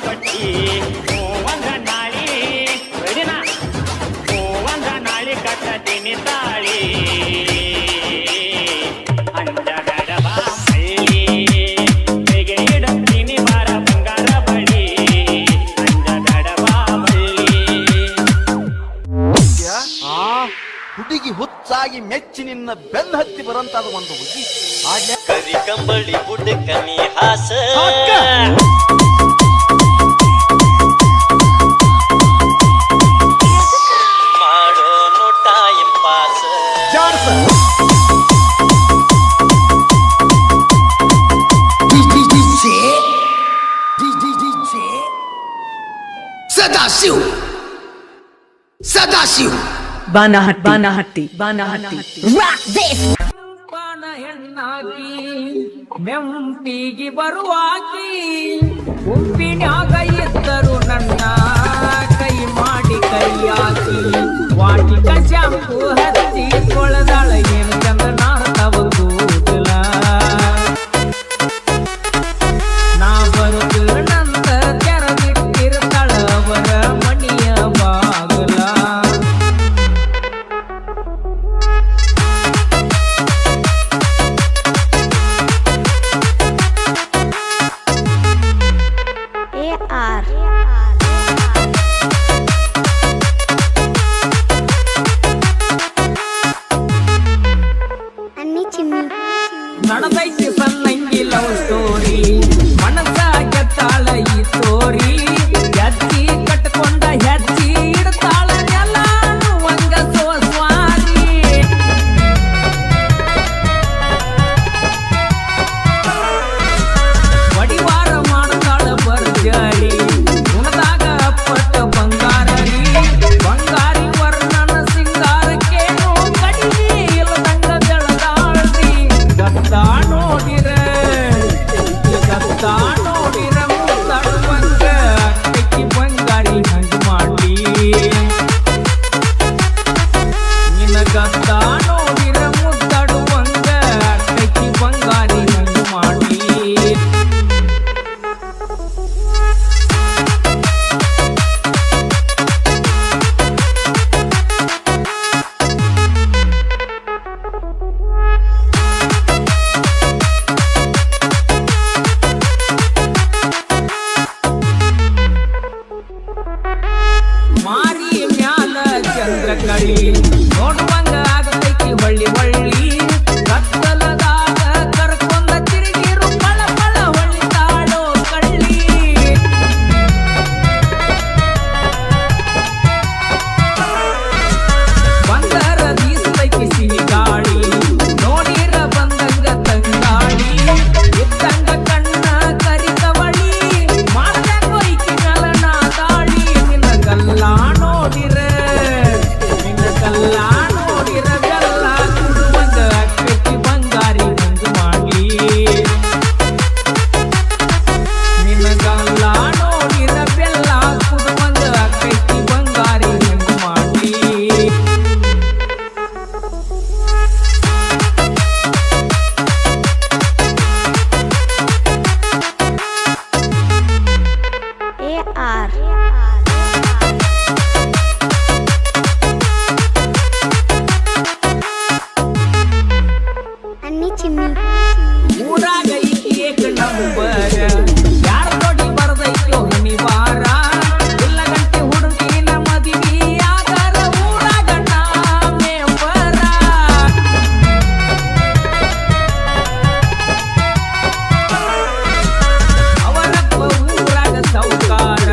ಪಟ್ಟಿ ಒಂದ ನಾಳಿ ರೆಡಿನ ಒಂದ ನಾಳಿ ಕಟ್ಟತೀನಿ ತಾಳಿ ಅಂಜಗಡಬ ಮಳ್ಳಿ ಹೇಗೆ ಇಡುತ್ತೀನಿ ಬಾರ ಬಂಗಾರ ಬಳಿ ಅಂಜಗಡಬ ಮಳ್ಳಿ. ಹುಡುಗಿ ಹುಚ್ಚಾಗಿ ಮೆಚ್ಚಿ ನಿನ್ನ ಬೆನ್ನ ಹತ್ತಿ ಬರಂತಾದ ಒಂದು ಹುಡುಗಿ ಕರಿ ಕಂಬಳಿ ಬುಡಕನಿ ಹಾಸ ಮಾಡೋನು time pass Sadashiv Banahatti Rock this! ಹೆಣ್ಣಾಗಿ ಮೆಂಪಿಗೆ ಬರುವಾಗಿ ಉಪ್ಪಿನಾಗ ಇದ್ದರು ನನ್ನ ಕೈ ಮಾಡಿ ಕೈಯಾಕಿ ವಾಟಿಕ ಶಾಂಪು ಹಚ್ಚಿ ಕೊಳದಾಳ ಏನು ಚಂದ ನಾಡ್ತವಲ್ಲ ನಾ ಬರುದು ನಂತ ತೆರದಿಟ್ಟಿರ್ತಾಳ ಅವರ ಮಣಿಯ ಬಾಗಲ. ನಡೆದೈತಿ ಸಣ್ಣಂಗಿ ಲವ್ ಸ್ಟೋರಿ ಮನಸ್ಸ ಗೆತ್ತಾಳ ಈ ಸ್ಟೋರಿ ಹೆಜ್ಜಿ ಕಟ್ಕೊಂಡ ಹೆಜ್ಜಿ ಇಡ್ತಾಳ ಎಲ್ಲಾನು ಒಂದ ಸೋಸ್ವಾರಿ ವಡಿವಾರ ಮಾಡ್ತಾಳ ಬರ್ಜಾಳಿ ಗುಣದಾಗ ಅಪ್ಪಟ್ಟ ಬಂಗಾರಿ ಬಂಗಾರಿ ವರ್ಣನ ಸಿಂಗಾರಕ್ಕೇನು ಕಡಿಮೆ ಇಲ್ಲದಂಗ ಬೆಳದಾಳ್ರಿ ಗದ್ದ ನೋಡಿರ ಮುದ್ದಾಡುವಂಗ ಅಕ್ಕಿ ಬಂಗಾರಿ ಹಂಗ ಮಾಡ್ಲಿ ನಿನ್ನ ಗದ್ದ ನೋಡಿರ ಮುದ್ದಾಡುವಂಗ ಅಕ್ಕಿ ಬಂಗಾರಿ ಹಂಗ ಮಾಡ್ಲಿ. ಮಾರಿ ಮ್ಯಾಲ ಚಂದ್ರ ಕಳಿ ನೋಡುವಂಗ ಆಗತೈತಿ ಹೊಳ್ಳಿ ಹೊಳ್ಳಿ ಕತ್ತಲದಾಗ ಕರ್ಕೊಂಡ ತಿರುಗಿರು ಪಳ ಪಳ ಹೊಳ್ಳಿತಾಳೋ ಕಳ್ಳಿ ಬಂದರ ಬೀಸತೈತಿ ಸಿಹಿ ಗಾಳಿ ನೋಡಿರ ಬಂದಂಗ ತಂಗಾಳಿ ಇದ್ದಂಗ ಕಣ್ಣ ಕರಿತವಳಿ ಮಾಡ್ದಂಗ ಐಕಿ ಮ್ಯಾಲ ನಾದಾಳಿ ನಿನ್ನ ಗಲ್ಲ ನೋಡಿರ ಬೆಲ್ಲ ಕುಡುವಂಗ ಅಕ್ಕಿ ಬಂಗಾರಿ ಹಂಗ ಮಾಡ್ಲಿ ನಿನ್ನ ಗಲ್ಲ ನೋಡಿರ ಬೆಲ್ಲ ಕುಡುವಂಗ ಅಕ್ಕಿ ಬಂಗಾರಿ ಹಂಗ ಮಾಡ್ಲಿ. ಊರಾಗ ಈಕಿ ಏಕ ನಂಬರ ಯಾರ ನೋಡಿ ಬರದೈತೋ ಹನಿವಾರ ಇಲ್ಲ ಗಂಟೆ ಹುಡುಗಿನ ಮದಿವಿ ಆದರ ಊರಾಗ ನಾ ಮೆಂಬರ ಅವರಪ್ಪ ಊರಾಗ ಸೌಕಾರ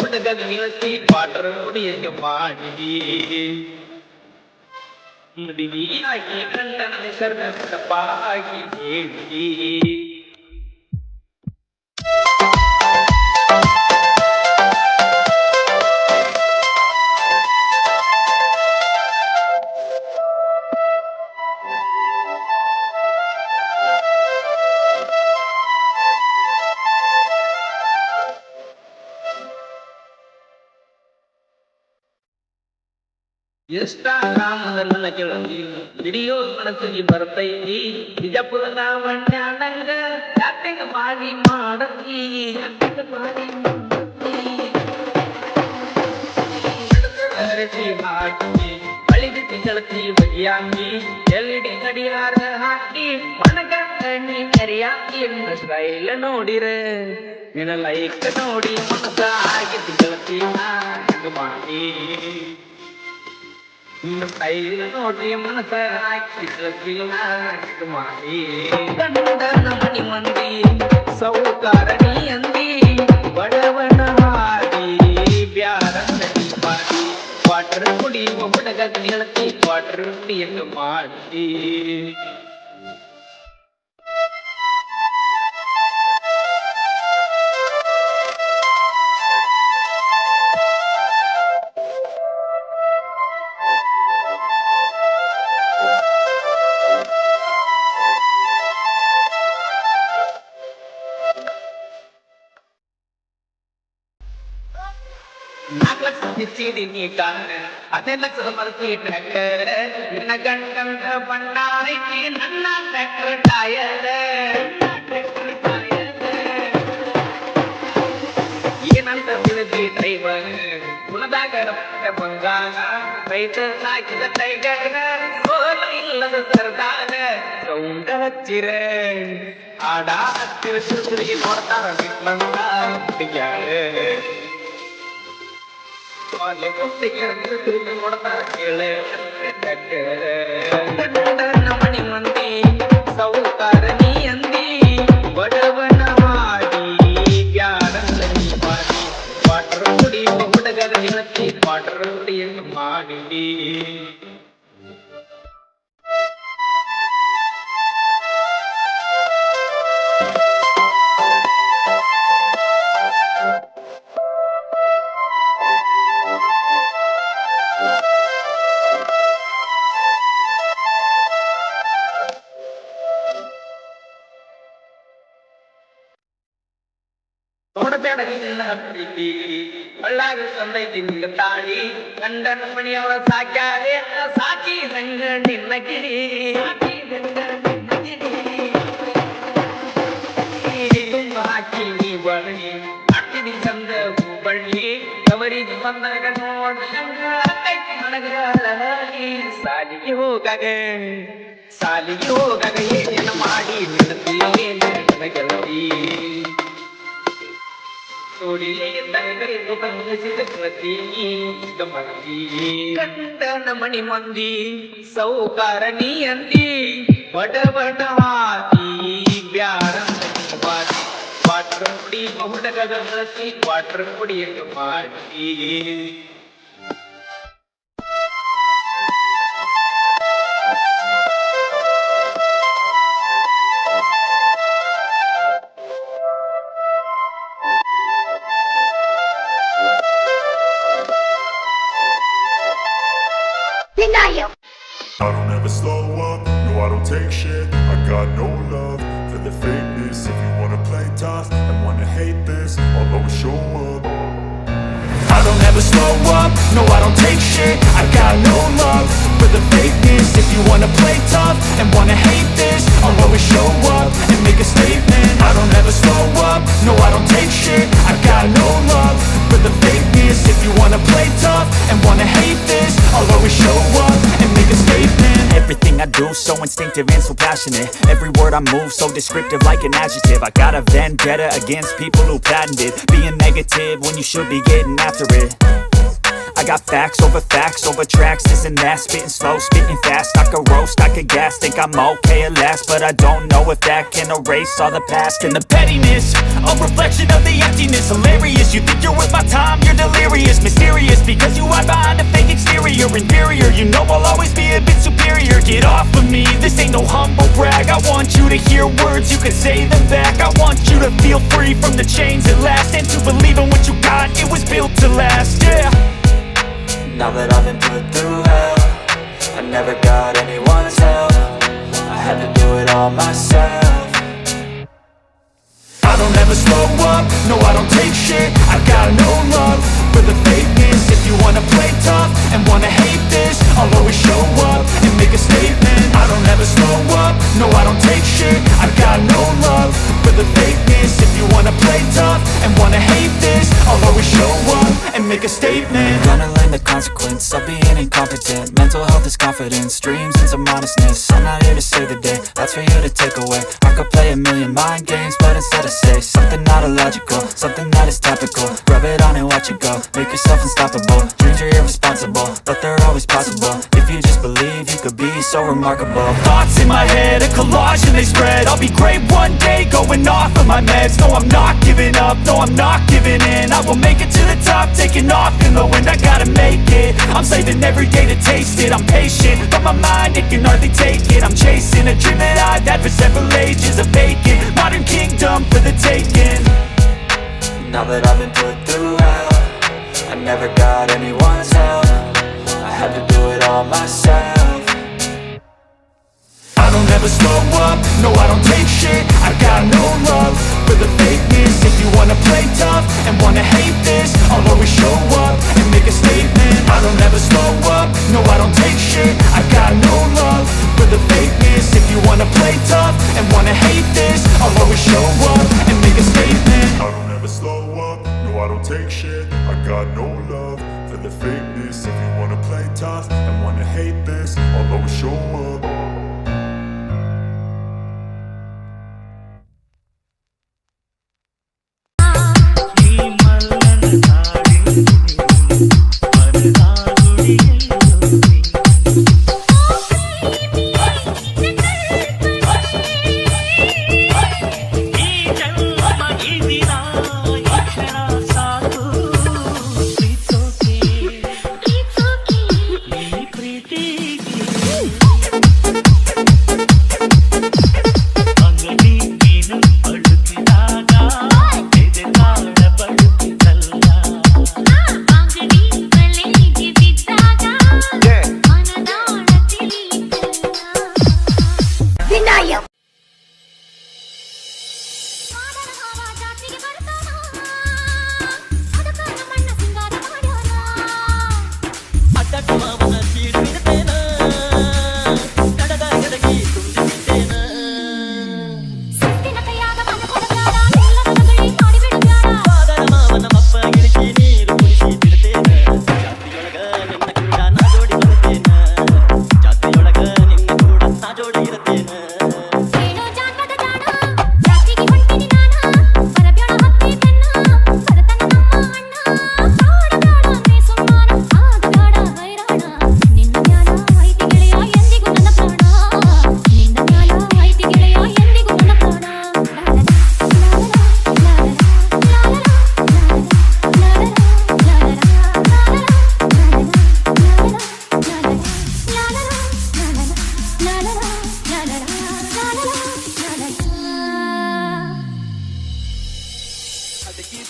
ಹುಡುಗದ ನಿಲ್ಸಿ ವಾಟರ್ ಕುಡಿಯಕ್ಕೆ ಮಾಡಿ ಮದುವೆಯಾಗಿ ಗಂಡನ ಹೆಸರನ್ನ ತಪ್ಪಾಗಿ ಹೇಳಿ ಇನ್ಸ್ಟಾಗ್ರಾಮದಲ್ಲ ಕೇಳಿ ವಿಡಿಯೋ ಮನಸ್ಸಿಗೆ ಬರ್ತೈತಿ ಬಿಜಾಪುರದ ಮಂಡ್ಯಾನಂಗ ಚಾಟಿಂಗ್ ಮಾಡಿ ಮಾಡತಿ ಹಾಕಿ ಬಳಿಗೆ ತಿಂಗಳತಿ ಬಗೆಯಾಗಿ ಎಲ್ಡಿ ಗಡಿಯಾರ ಹಾಕಿ ಒಣಗಣ್ಣಿ ಮೆರಿಯಾಕಿ ಸ್ಟೈಲ್ ನೋಡಿರ ನಿನ್ನ ಲೈಕ್ ನೋಡಿ ಮನಸ ಹಾಗೆ ತಿಂಗಳತಿ ಮಾಡಿ ನೋಡಿ ಮನಸ ಮಾಡಿ ಗಂಡನ ಮನಿ ಮಂದಿ ಸೌಕಾರಣಿ ಅಂದಿ ಬಡವನ ಹಾದಿ ಬ್ಯಾರ ನದಿ ಪಾಡಿ ವಾಟರ್ ಕುಡಿಯುವ ಹುಡುಗ ಹೇಳ್ತಿ ವಾಟರ್ ಕುಡಿಯನ್ನು ಮಾಡಿ ಸಿಡಿನಿ ಕಾಣ ಅದೇ ಲಕ್ಷದ ಮಲ್ಕಿ ಟ್ರ್ಯಾಕ್ಟರ್ ನಿನ್ನ ಗಂಡಂತ ಬಣ್ಣಾರಿಕಿ ನನ್ನ ಟ್ರ್ಯಾಕ್ಟರ್ ಟಯರ್ ಏನಂತ ತಿಳಿದಿ ಡ್ರೈವರ್ ಕುಲದಾಗ ಬಂಗಾರ ರೈತ ಸಾಕಿದ ಟೈಗರ್ ಸೋಲ ಇಲ್ಲದ ಸರ್ದಾರ ಸೌಂಡ ಹಚ್ಚಿರ ಆಡ ಹತ್ತಿರ ಸುದ್ರಿ ನೋಡ್ತಾರ ನಿಮ್ಮಂತ ಮಣಿ ಮಂದಿ ಸೌಕಾರಣಿ ಅಂದಿ ಬಡವನ ಮಾಡಿ ಬ್ಯಾಡಂದ ನೀ ಮಾಡಿ ವಾಟರ್ ಕುಡಿಯುವ ಹುಡುಗರ ಹೇಳ್ತಿ ವಾಟರ್ ಕುಡಿಯನ್ನು ಮಾಡಿ ನೋಡಬೇಡ ನಿನ್ನ ಪ್ರೀತಿ ಒಳ್ಳಾಗ ತಂದೈತಿ ನಿನ್ನ ತಾಳಿ ಗಂಡನ ಮಣಿಯವರ ಸಾಕ್ಯಾರೆ ಸಾಕಿ ರಂಗ ನಿನ್ನ ಗಿರಿ ತುಂಬ ಹಾಕಿ ನೀ ಬಳ್ಳಿ ಹಾಕಿದಿ ಚಂದ ಬಳ್ಳಿ ಅವರಿಗೆ ಬಂದಾಗ ನೋಡ್ಸಂಗ ಸಾಲಿಗೆ ಹೋಗಾಗ ಏನೇನು ಮಾಡಿ ನಿನ್ನ ಗೆಳತಿ ಗಂಡನ ಮಣಿ ಮಂದಿ ಸೌಕಾರಣಿ ಅಂದಿ ಬಡವನ ಹಾದಿ ಬ್ಯಾಡ ವಾಟರ್ ಕುಡಿ ಹುಡುಗದ ವಾಟರ್ ಕುಡಿಯನ್ನು ಮಾಡಿ I don't ever slow up, no I don't take shit. I got no love for the fakeness. If you wanna play tough and wanna hate this, I'll always show up. I don't ever slow up, no I don't take shit. I got no love for the fakeness. If you wanna play tough and wanna hate this, I'll always show up and make a statement. I don't ever slow up, no I don't take shit. I got no love for the fakeness. If you wanna play tough and wanna hate this, I'll always show up and make a statement. Everything I do so instinctive and so passionate. Every word I move so descriptive like an adjective. I got a vendetta against people who patented being negative when you should be getting after it. I got facts over tracks, isn't that? Spitting slow, spitting fast, I could roast, I could gas. Think I'm okay at last, but I don't know if that can erase all the past. And the pettiness, a reflection of the emptiness. Hilarious, you think you're worth my time, you're delirious. Mysterious, because you hide behind a fake exterior. Inferior, you know I'll always be a bit superior. Get off of me, this ain't no humble brag. I want you to hear words, you can say them back. I want you to feel free from the chains at last, and to believe in what you got, it was built to last, yeah. Now that I've been put through hell, I never got anyone's help. I had to do it all myself. I don't ever slow up, no I don't take shit. I got no love for the fakeness. If you wanna play tough and wanna hate this, I'll always show up and make a statement. I don't ever slow up, no I don't take shit. I got no love for the fakeness. If you wanna play tough and wanna hate this, I'll always show up and make a statement. Gonna learn the consequence of being incompetent. Mental health is confidence, dreams and some modestness. I'm not here to save the day, that's for you to take away. I could play a million mind games, but instead I say something not illogical, something that is topical. Rub it on and watch it go, make yourself unstoppable. Dreams are irresponsible, but they're always possible. If you just believe, you could be so remarkable. Thoughts in my head, a collage and they spread. I'll be great one day, going off of my meds. No, I'm not giving up, no, I'm not giving in. I will make it to the top, taking off in the wind. I gotta make it, I'm saving every day to taste it. I'm patient, but my mind, it can hardly take it. I'm chasing a dream that I've had for several ages. A vacant, modern kingdom for the taking. Now that I've been put through hell, I never got anyone's help. I had to do it all myself. I don't ever slow up, no I don't take shit. I got no love for the fakeness. If you wanna play tough and wanna hate this, I'll always show up and make a statement. I don't ever slow up, no I don't take shit. I got no love for the fakeness. If you wanna play tough and wanna hate this, I'll always show up and make a statement. I don't ever slow up, no I don't take shit. I got no love for the fakeness. If you wanna play tough and wanna hate this, I'll always show up.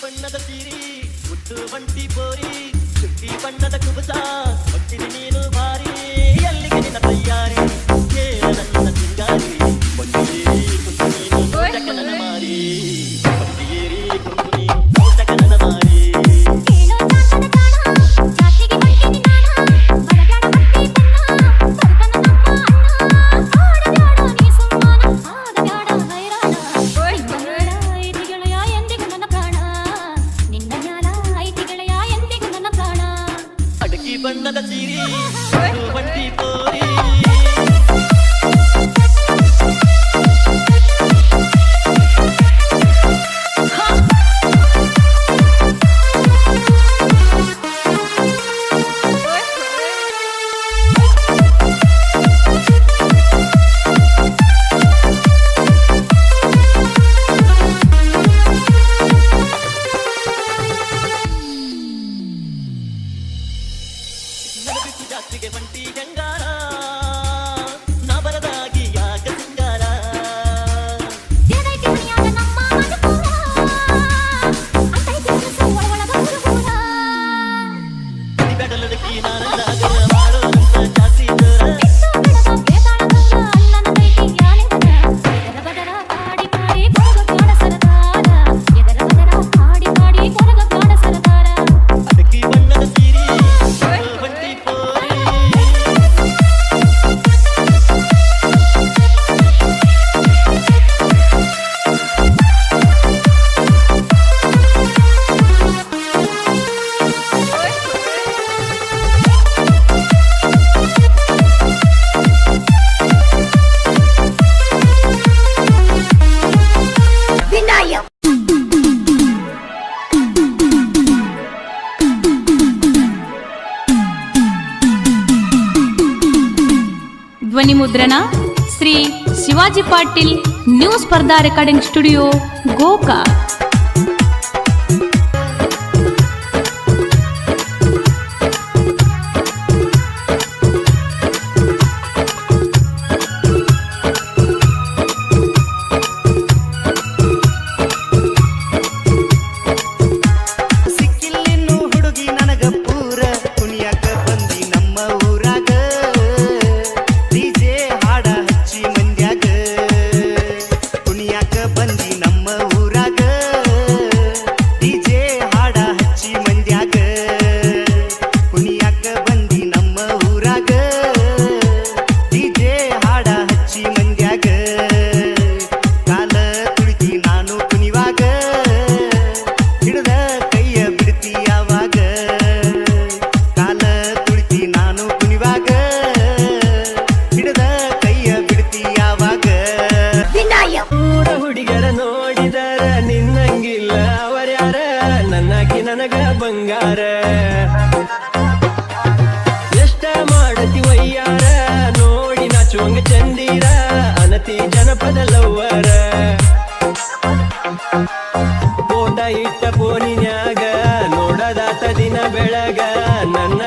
ಬಣ್ಣದ ಸೀರಿ ಮುತ್ತು ಬಂಟಿ ಬೋರಿ ಚುಕ್ಕಿ ಬಣ್ಣದ ಕುಬಸ ಹೊಟ್ಟಿದ ನೀನು ಭಾರಿ ಎಲ್ಲಿಗೆ ನಿನ್ನ ತಯ್ಯಾರಿ ಕೇಳ ನನ್ನ ಸಿಂಗಾರಿ ಬಂಡಿಯೇರಿ ಕುಂತು ನೀನು ನೋಟಕನನ ಮಾರಿ ಬಂಡಿಯೇರಿ ಕುಂತು ನೀನು ನೋಟಕನನ ಮಾರಿ ಬಣ್ಣದ ಸೀರಿ ಬಂಟಿ ಪೋರಿ ಮಲ್ಲಿಗೆ ಬಂಟಿ ಗಂಗಾರ ನಾ ಬರದಾಗಿ ಯಾಕ ಸಿಂಗಾರ ಬೆಡಲದಕ್ಕಿ ನಾನಂದಾಗ ಮಾಡೋದಂತ ಜಾಸ್ತಿ ಜೋರ ಅದಕ್ಕಿ ಬಣ್ಣದ ಸೀರಿ ಬಂಟಿ ಪೋರಿ ಧ್ವನಿ ಮುದ್ರಣ ಶ್ರೀ ಶಿವಾಜಿ ಪಾಟೀಲ್ ನ್ಯೂ ಸ್ಪರ್ಧಾ ರೆಕಾರ್ಡಿಂಗ್ ಸ್ಟುಡಿಯೋ ಗೋಕಾಕ್. ಸಿಕ್ಕಿಲ್ಲಿನ್ನು ಹುಡುಗಿ ನನಗ ಪೂರ ಕುಣಿಯಾಕ ಬಂದಿ ನಮ್ಮ ಊರಾಗ ಡಿಜೆ ಹಾಡ ಹಚ್ಚಿ ಮಂದ್ಯಾಗ ಕುಣಿಯಾಕ ಬಂದಿ ನಮ್ಮ ಊರಾಗ ಡಿಜೆ ಹಾಡ ಹಚ್ಚಿ ಮಂದ್ಯಾಗ ಕುಣಿಯಾಕ ಬಂದಿ ನಮ್ಮ ಊರಾಗ ಡಿಜೆ ಹಾಡ ಹಚ್ಚಿ ಮಂದ್ಯಾಗ ಕಾಲ ತುಳಿತಿ ನಾನು ಕುಣಿವಾಗ ಹಿಡಿದ ಕೈಯ ಬಿಡ್ತಿ ಯಾವಾಗ ಕಾಲ ತುಳಿತಿ ನಾನು ಕುಣಿವಾಗ ಹಿಡಿದ ಕೈಯ ಬಿಡ್ತಿ ಯಾವಾಗ ಊರ ಹುಡುಗರ ನೋಡಿದರ ನಿನ್ನಂಗಿಲ್ಲ ಅವರ್ಯಾರ ನನ್ನಾಕಿ ನನಗ ಬಂಗಾರ ಎಷ್ಟ ಮಾಡತಿ ವಯ್ಯಾರ ನೋಡಿ ನಾಚುವಂಗ ಚಂದೀರ ಅನತಿ ಜನಪದ ಲವ್ವರ ಫೋಟ ಇಟ್ಟ ಫೋನಿನ್ಯಾಗ ನೋಡದಾತ ದಿನ ಬೆಳಗ ನನ್ನ